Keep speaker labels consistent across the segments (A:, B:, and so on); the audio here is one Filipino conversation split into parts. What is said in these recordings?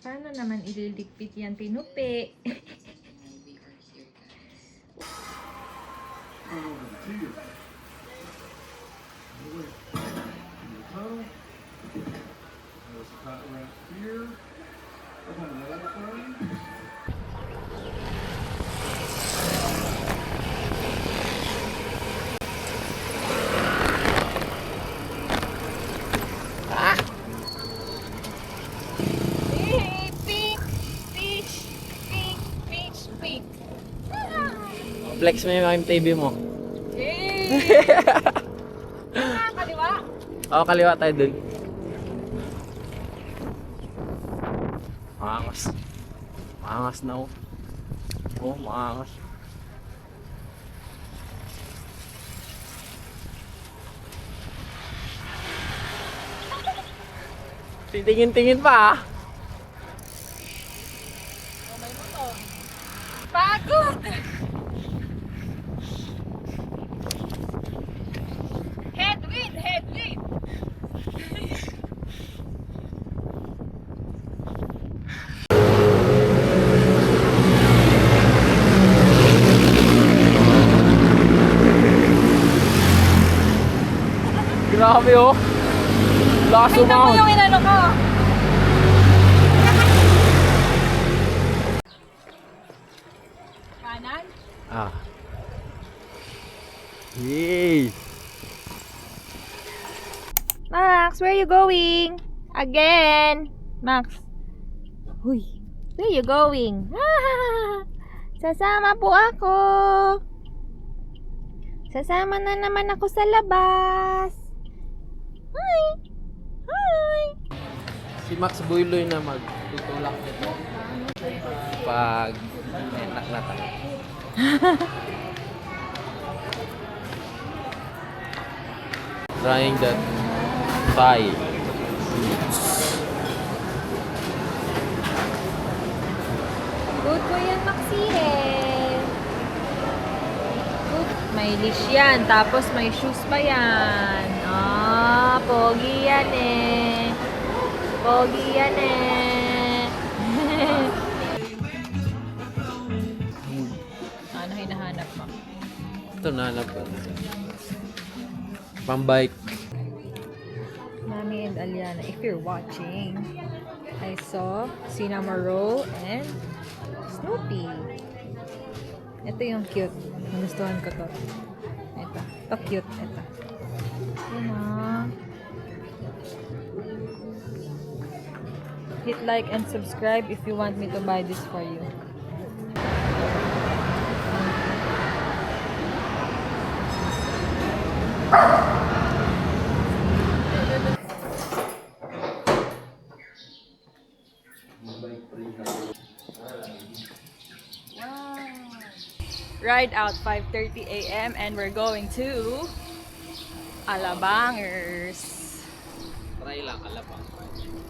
A: Paano naman ililigpit yan, tinupi?
B: Flex mo yung MTV mo.
A: Kaliwa?
B: Oo, kaliwa tayo dun. Maangas. Maangas na oh. Oo, maangas. Titingin-tingin pa ah.
A: Pagod! Headwind! Headwind!
B: Grabe oh. Lakas
A: Tingnan mo
B: umahon.
A: yung inano ko. Kanan?
B: Ah. Yay!
A: Max, where are you going? Again! Max. Huy, where are you going? Sasama po ako. Sasama na naman ako sa labas. Hi! Hi!
B: Si Max Builoy na magtutulak nito. Pag enak na tayo. Trying that Thai.
A: Good po yan, Maxi eh. Good. May leash yan, tapos may shoes pa yan. Ah, pogi yan eh. Pogi yan eh. Ano hinahanap mo?
B: Ito nanap ko. Pambike.
A: Mami and Aliana, if you're watching, I saw Cinnamoroll and Snoopy. Ito yung cute. Nagustuhan ko to. Ito. Ito cute. Ito. Yun ah. Hit like and subscribe if you want me to buy this for you. Ride out 5:30 a.m. and we're going to Alabangers.
B: Try lang, kalabang.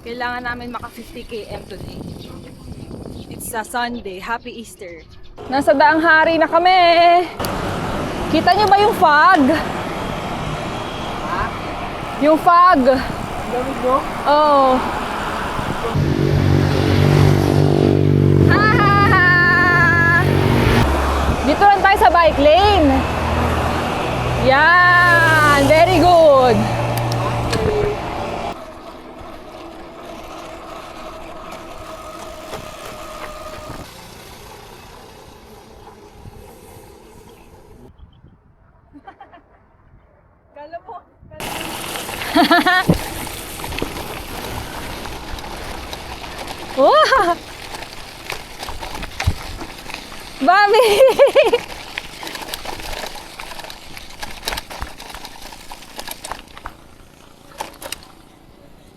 A: Kailangan namin maka 50 km today. It's a Sunday. Happy Easter. Nasa Daang Hari na kami. Kita niyo ba yung fog? Yung fog. Oh. Dito lang tayo sa bike lane. Yan, very good. Kala mo. Wow! Bobby!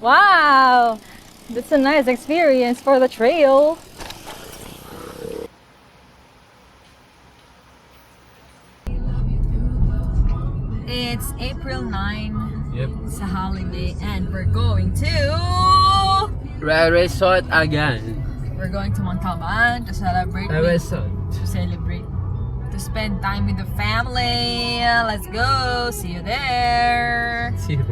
A: Wow! That's a nice experience for the trail. It's April 9.
B: Yep.
A: It's a holiday and we're going to...
B: Resort again.
A: We're going to Montalban to celebrate.
B: Resort.
A: To celebrate. To spend time with the family. Let's go. See you there.
B: See you.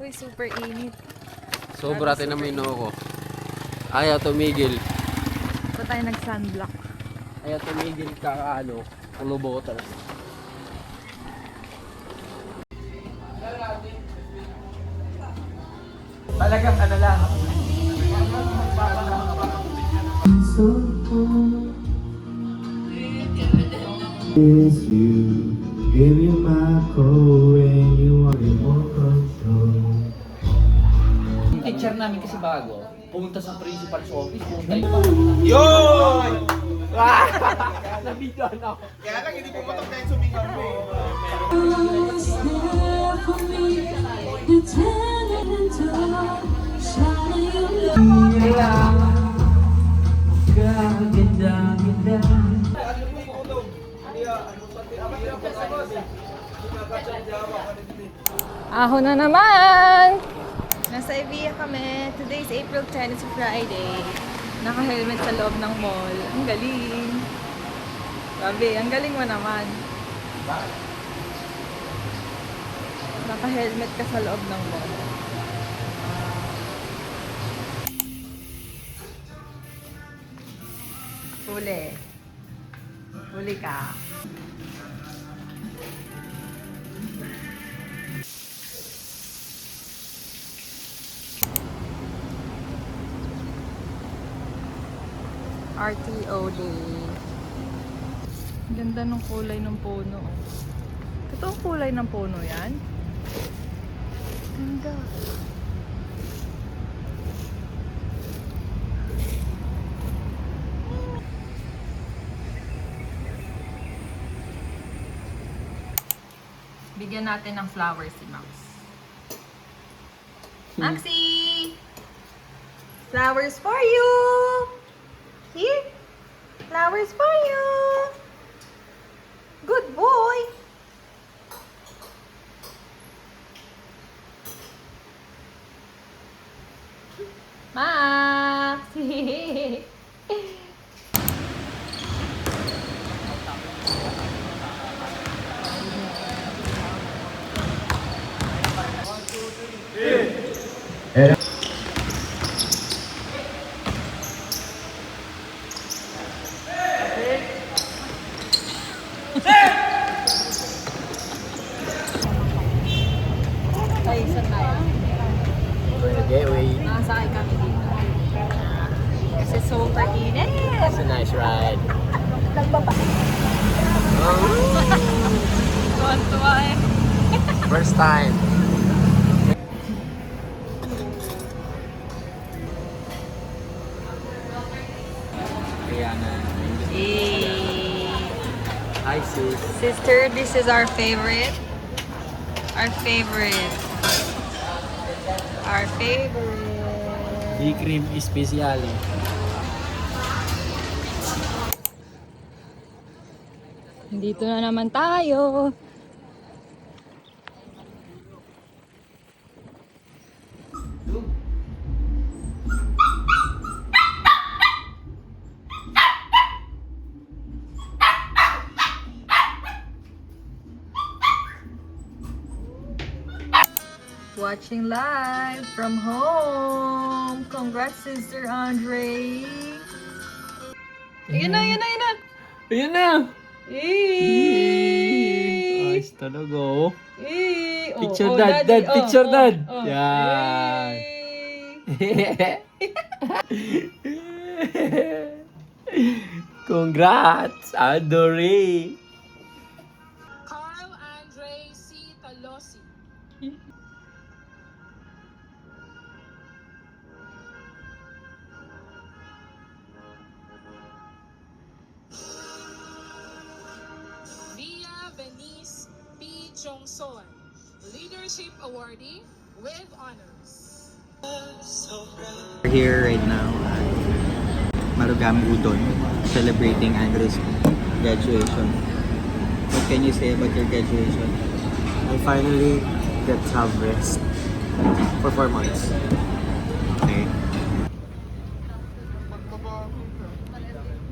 A: Uy, super init.
B: Sobra tinamin ako. Ayaw tumigil.
A: Pa tayo nag-sunblock.
B: Ayaw tumigil ka ano, kulubotan. Talagang ano lang.
C: It's you. Give you my call when you want it more control.
B: Yung teacher namin kasi bago, pumunta sa principal's office, pumunta yung Yo! Nabidyoan ako.
D: Kaya lang hindi pumatok dahil sumingaw mo eh.
A: Ahon na naman! Nasa Evia kami. Today is April 10. It's a Friday. Naka-helmet sa loob ng mall. Ang galing. Grabe, ang galing mo naman. Naka-helmet ka sa loob ng mall. Huli. Huli ka. RTO Day. Ganda ng kulay ng puno. Totoong kulay ng puno yan? Ganda. Bigyan natin ng flowers si Max. Maxi! Flowers for you! Here, flowers for you. Good boy. Max. Ay, isa tayo.
B: Gateway.
A: Nakasakay kami dito. Kasi super init.
B: It's a nice ride.
A: Tuwan-tuwa eh.
B: First time. Rihanna. Hi sis.
A: Sister, this is our favorite. Our favorite. Our favorite.
B: B-cream especially.
A: Dito na naman tayo. Watching live from home. Congrats, Sister Andre. Yun na, yun na, yun na.
B: Ayun na!
A: Eee!
B: Ayos talaga oh.
A: Eee!
B: Picture
A: Oh,
B: dad,
A: daddy.
B: dad, picture dad.
A: Oh.
B: Yan.
A: Eee!
B: Congrats, Adore.
E: Carl Andre C. Talosi. Via Venice P. Chongson, Leadership Awardee with honors.
F: We're here right now at Marugame Udon, celebrating Andre's graduation. What can you say about your graduation?
C: I finally get to have rest for 4 months.
F: Okay.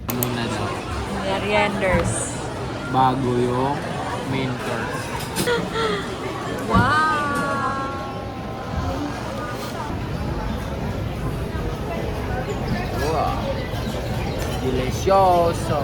B: Muna daw.
A: Merienders.
B: Bago yung main course.
A: Wow!
B: Delicioso!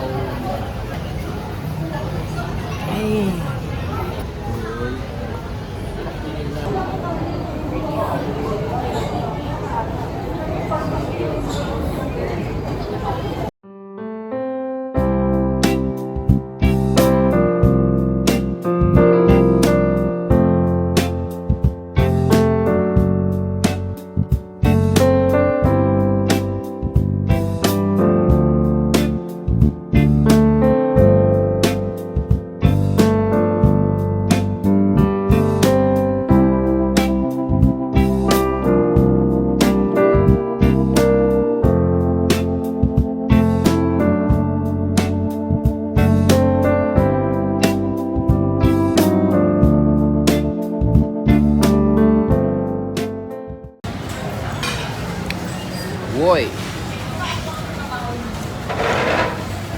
B: Woy!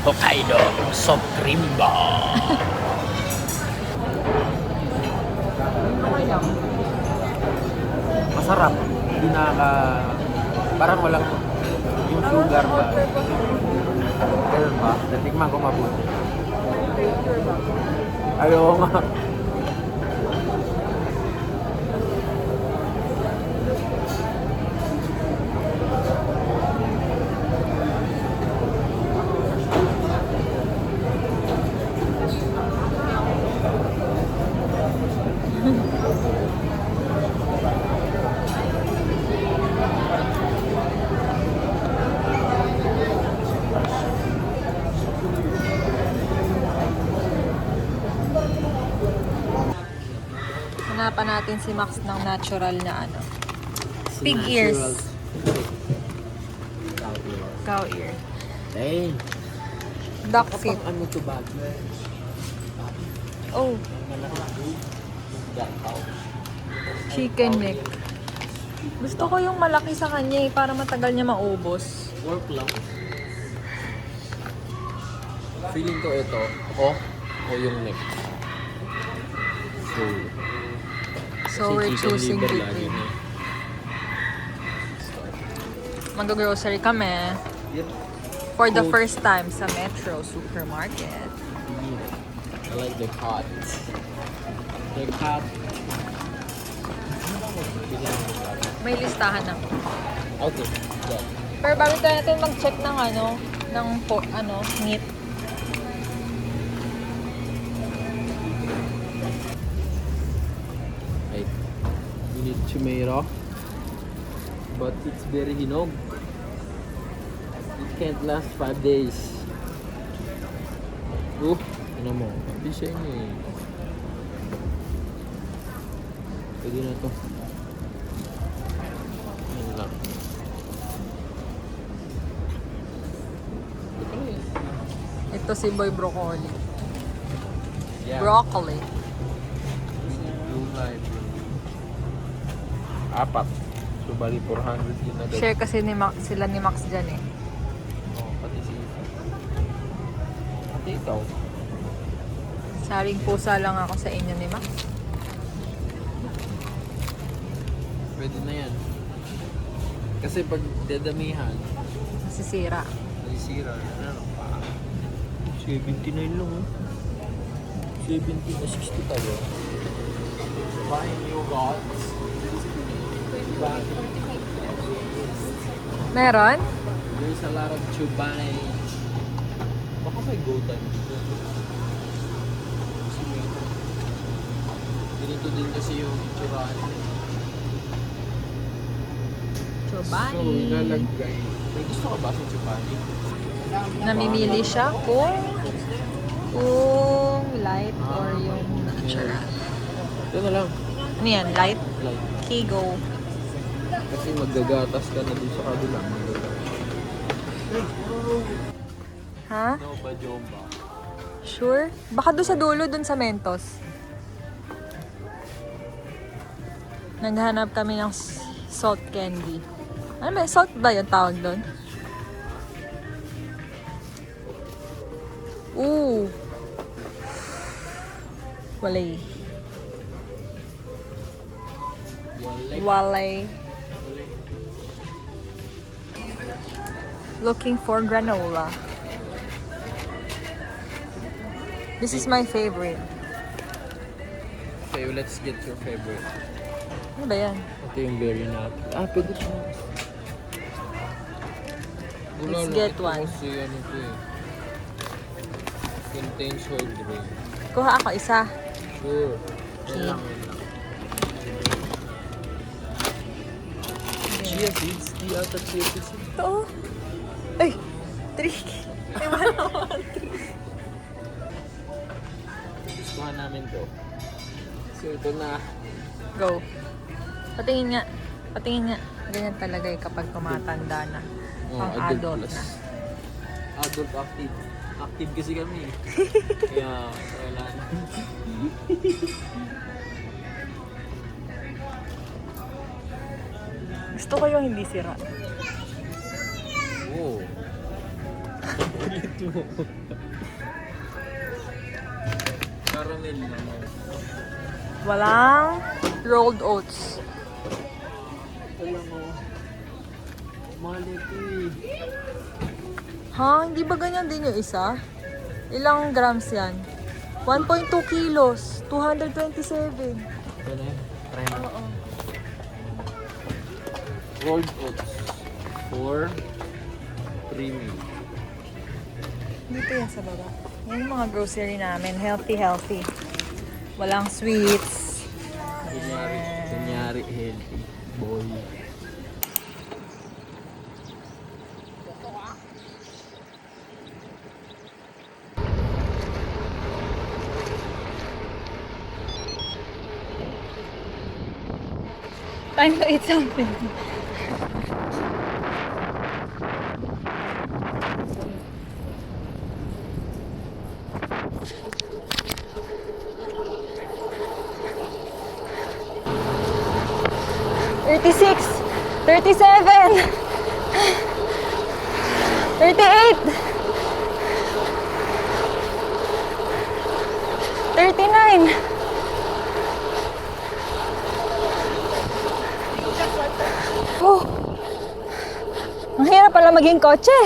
B: Hokkaido soft cream bar!
A: Okay lang.
B: Masarap. Hindi parang walang yung sugar ba? Sugar ba? Natikman ko mabuti. Ayaw nga.
A: Hanapan natin si Max ng natural na ano. Pig ears. Cow ear.
B: Hey!
A: Duck feet.
B: Ano to bag?
A: Oh, chicken neck. Gusto ko yung malaki sa kanya para matagal niya maubos.
B: Work lang. Feeling ko ito. O yung neck.
A: So we're choosing between. Mag-grocery kami for the first time sa Metro Supermarket.
B: I like the cut. The cut.
A: May listahan na.
B: Okay. Yeah.
A: Pero bago tayo natin mag-check ng meat.
B: Right. We need tomato. But it's very hinog. It can't last 5 days. Ano mo? Hindi siya yun eh. Pwede na to. Yan lang.
A: Ito si Boy Broccoli.
B: Yeah.
A: Broccoli.
B: Blue light. 4. So, bali 400 yun na agad.
A: Share kasi sila ni Max dyan eh.
B: Oh, pati si Isa. Pati ikaw.
A: Saring pusa lang ako sa inyo ni Max.
B: Pwede na yan. Kasi pag dadamihan,
A: Masisira.
B: nasisira. Ano pa? 79 lang oh. 70 na 60 tayo. Buying new gods.
A: Meron?
B: There's a lot of chubay. Baka may go time dito. Ganito din kasi yung churahan.
A: Chobani.
B: So, ilalagay. May gusto ka ba sa chubani?
A: Namimili siya kung light or yung natural.
B: Ito na lang.
A: Ano yan? Light?
B: Like,
A: Kigo.
B: kasi maggagatas ka na dun sa kabila. Maggagatas.
A: Ha?
B: No ba, Jomba?
A: Sure? Baka doon sa dulo, doon sa Mentos. Naghanap kami ng salt candy. Ano ba? Salt ba yung tawag doon? Ooh. Walay. Walay. Looking for granola. This is my favorite.
B: Okay, let's get your favorite.
A: Ano ba yan?
B: Ito yung berry natin. Pwede po.
A: Let's get one.
B: Kasi ano to eh. Contains whole grain.
A: Kuha ako isa.
B: Sure. Yan lang. Chia seeds? Di ata chia seeds.
A: Ito. Ay! Tricky. Ay, wala.
B: Gustuhan namin to. So ito na.
A: Go. Patingin nga. Patingin nga. Ganyan talaga eh kapag tumatanda na. Pang adult
B: plus.
A: na.
B: Adult active. Active kasi kami. Kaya wala na.
A: Gusto ko yung hindi sira.
B: Oh. Ito. Caramel naman.
A: Walang rolled oats.
B: Ito lang oh. Malit eh.
A: Ha? Hindi ba ganyan din yung isa? Ilang grams yan? 1.2 kilos. 227.
B: Ito na yun. Try na.
A: Oo.
B: Rolled oats. For premium.
A: Dito yan sa baba. Yan yung mga grocery namin. Healthy, healthy. Walang sweets.
B: Kunyari healthy. Boy.
A: Time to eat something. $36, $37, $38, $39. Oh, ang hirap pala maging kotse.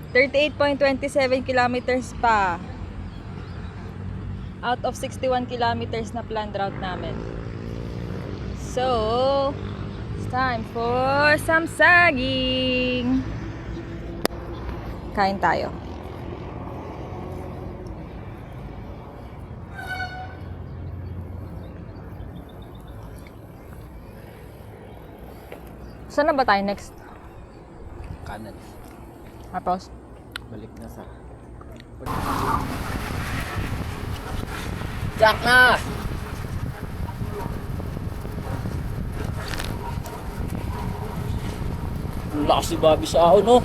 A: $38.27 kilometers pa. Out of 61 kilometers na planned route namin. So, it's time for some saging. Kain tayo. Saan na ba tayo next?
B: Kanan.
A: Tapos?
B: Balik na sa... Jack na! Ang lakas si Bobby sa ahon, no?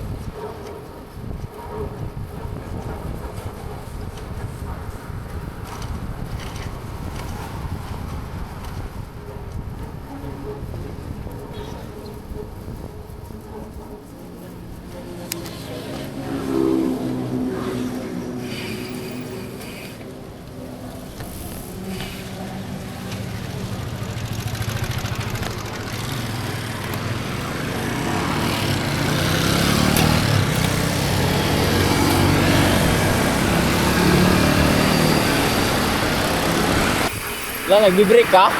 B: Wala, nagbe-break ka?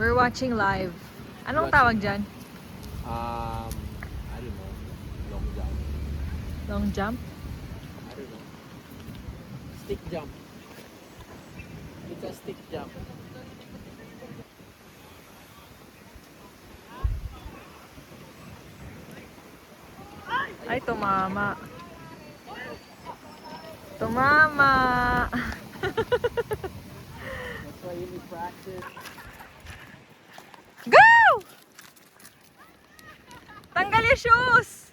A: We're watching live. Anong tawag dyan?
B: I don't know. Long jump.
A: Long jump?
B: I don't know. Stick jump. It's a stick jump.
A: Ay, tumama. Tumama.
B: practice.
A: Go! Tanggal yung shoes!